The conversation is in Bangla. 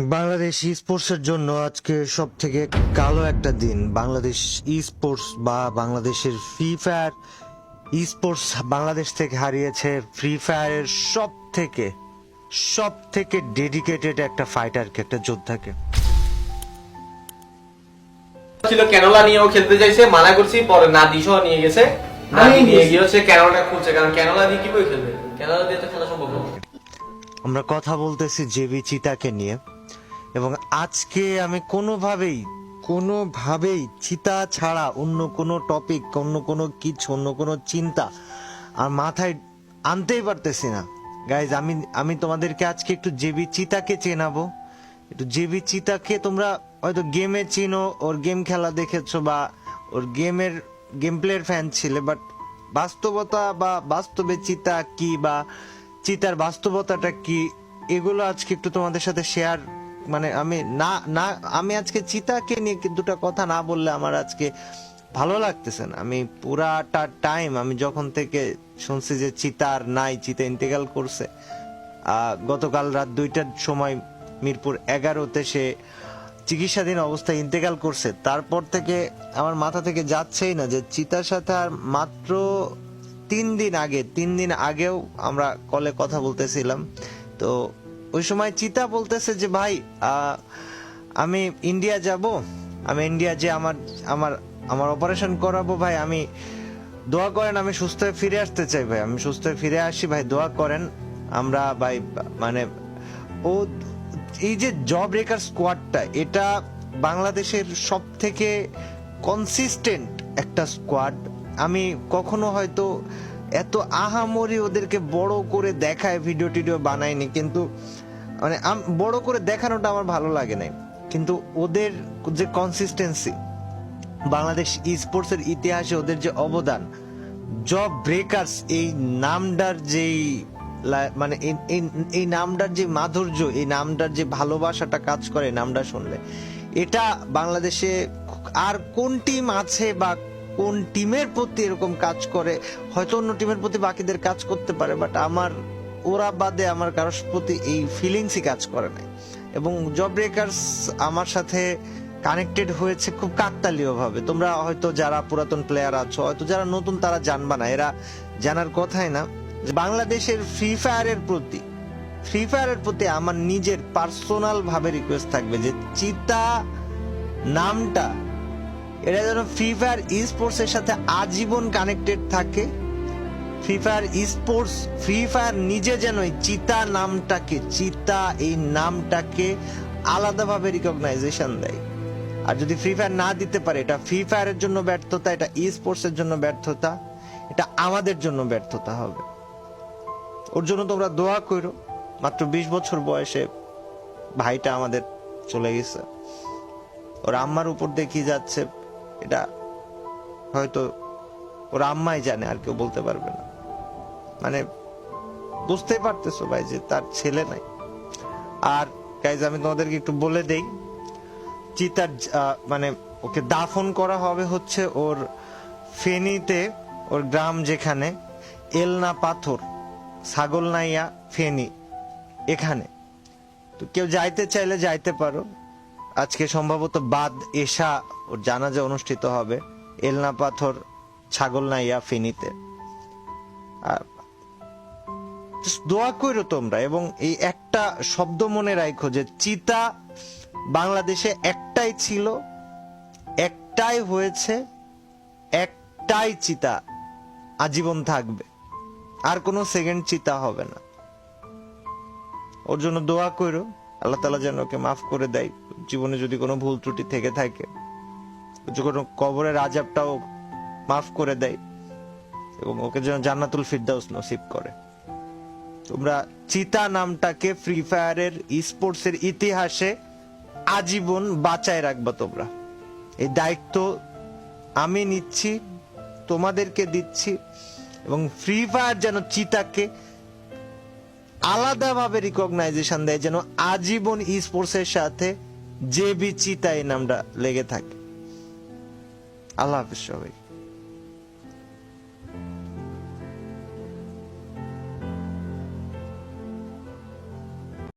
বাংলাদেশ ই স্পোর্টসের জন্য আজকে সব থেকে কালো একটা দিন। বাংলাদেশ ই স্পোর্টস বা বাংলাদেশের ফ্রি ফায়ার ই স্পোর্টস বাংলাদেশ থেকে হারিয়েছে ফ্রি ফায়ারের সব থেকে ডেডিকেটেড একটা ফাইটারকে, একটা যোদ্ধাকে। ছিল ক্যানোলা নিয়েও খেলতে চাইছে, মানা করছি, পরে নাদিসও নিয়ে গেছে। নাদি নিয়ে গিয়ে হচ্ছে ক্যানোলাটা খুঁজছে, কারণ ক্যানোলা দিয়ে কিভাবে খেলবে, ক্যানোলা দিয়ে তো খেলা সম্ভব না। আমরা কথা বলতেছি জেবি চিতাকে নিয়ে, এবং আজকে আমি কোনোভাবেই চিতা ছাড়া অন্য কোনো টপিক, অন্য কোনো কিছু, অন্য কোনো চিন্তা আর মাথায় আনতেই পারতেছি না। গাইজ, আমি তোমাদেরকে আজকে একটু জেবি চিতাকে চেনাবো। একটু জেবি চিতাকে তোমরা হয়তো গেমে চিনো, ওর গেম খেলা দেখেছো বা ওর গেম প্লের ফ্যান ছিলে, বাট বাস্তবতা বা বাস্তবে চিতা কি বা চিতার বাস্তবতাটা কি, এগুলো আজকে একটু তোমাদের সাথে শেয়ার, মানে আমি আজকে চিতাকে নিয়ে দুটা কথা না বললে আমার আজকে ভালো লাগতেছে না। আমি পুরাটা টাইম, আমি যখন থেকে শুনছি যে চিতা ইন্তেকাল করছে, গতকাল রাত 2টার সময় মিরপুর 11-তে সে চিকিৎসাধীন অবস্থায় ইন্তেকাল করছে, তারপর থেকে আমার মাথা থেকে যাচ্ছেই না যে চিতার সাথে আর মাত্র 3 দিন আগেও আমরা কলে কথা বলতেছিলাম। তো ওই সময় চিতা বলতেছে যে ভাই, আমি ইন্ডিয়া যাব, আমি ইন্ডিয়া যে আমার অপারেশন করাবো ভাই, আমি দোয়া করেন, আমি সুস্থ হয়ে ফিরে আসতে চাই ভাই, আমি সুস্থ হয়ে ফিরে আসি ভাই, দোয়া করেন। আমরা ভাই, মানে ও এই যে জব ব্রেকার স্কোয়াডটা, এটা বাংলাদেশের সব থেকে কনসিস্টেন্ট একটা স্কোয়াড। আমি কখনো হয়তো এত আহামরি ওদেরকে বড় করে দেখায় ভিডিও টিডিও বানাইনি, কিন্তু মানে বড় করে দেখানোটা আমার ভালো লাগে নাই, কিন্তু ওদের যে কনসিস্টেন্সি, বাংলাদেশ ই স্পোর্টস এর ইতিহাসে ওদের যে অবদান, জব ব্রেকার্স এই নামটার যেই মানে এই নামটার যে মাধুর্য, এই নামটার যে ভালোবাসাটা কাজ করে নামটা শুনলে, এটা বাংলাদেশে আর কোন টিম আছে বা কোন টিমের প্রতি এরকম কাজ করে? হয়তো অন্য টিমের প্রতি বাকিদের কাজ করতে পারে, বাট আমার ওরা বাদে আমার কারোর প্রতি এই ফিলিংসই কাজ করে নাই। এবং জব ব্রেকার্স আমার সাথে কানেক্টেড হয়েছে খুব কাকতালীয় ভাবে। তোমরা হয়তো যারা পুরাতন প্লেয়ার আছো, হয়তো যারা নতুন, তারা জানবা না, এরা জানার কথাই না। বাংলাদেশের ফ্রি ফায়ারের প্রতি আমার নিজের পার্সোনাল ভাবে রিকোয়েস্ট থাকবে যে চিতা নামটা, এটা যেন ফ্রি ফায়ার ই স্পোর্টস এর সাথে আজীবন কানেক্টেড থাকে। ফ্রি ফায়ার নিজে যেন চিতা এই নামটাকে আলাদাভাবে রিকগনাইজেশন দেয়। আর যদি ফ্রি ফায়ার না দিতে পারে, এটা ফ্রি ফায়ারের জন্য ব্যর্থতা, এটা ই স্পোর্টস এর জন্য ব্যর্থতা, এটা আমাদের জন্য ব্যর্থতা হবে। ওর জন্য তোমরা দোয়া করো। মাত্র 20 বছর বয়সে ভাইটা আমাদের চলে গেছে, ওর আম্মার উপর দেখি যাচ্ছে, এটা হয়তো ওর আম্মাই জানে, আর কেউ বলতে পারবে না। মানে বুঝতে পারতেছো ভাই যে তার ছেলে নাই। আর গাইজ, আমি তোমাদেরকে একটু বলে দেই, চিতার মানে ওকে দাফন করা হবে হচ্ছে ওর ফেনীতে, ওর গ্রাম যেখানে এলনা পাথর, ছাগলনাইয়া, ফেনী, এখানে। তো কেউ যাইতে চাইলে যাইতে পারো। আজকে সম্ভবত বাদ এশা ওর জানাজা অনুষ্ঠিত হবে এলনা পাথর, ছাগলনাইয়া, ফেনীতে। দোয়া করো তোমরা, এবং এই একটা শব্দ মনে রাখো যে চিতা বাংলাদেশে একটাই ছিল, একটাই হয়েছে, একটাই চিতা আজীবন থাকবে, আর কোনো সেকেন্ড চিতা হবে না। ওর জন্য দোয়া করো, আল্লাহ তাআলা যেন ওকে মাফ করে দেয়, জীবনে যদি কোনো ভুল ত্রুটি থেকে থাকে, কোনো কবরের আযাবটাও মাফ করে দেয়, এবং ওকে যেন জান্নাতুল ফিরদাউস নসিব করে। তোমরা চিতা নামটাকে ফ্রি ফায়ারের ই স্পোর্টস এর ইতিহাসে আজীবন বাঁচায় রাখবা তোমরা। এই দায়িত্ব আমি নিচ্ছি, তোমাদেরকে দিচ্ছি, এবং ফ্রি ফায়ার যেন চিতাকে আলাদাভাবে রিকগনাইজেশন দেয়, যেন আজীবন ই স্পোর্টস এর সাথে জেবি চিতা এই নামটা লেগে থাকে। আল্লাহ হাফেজ সবাই।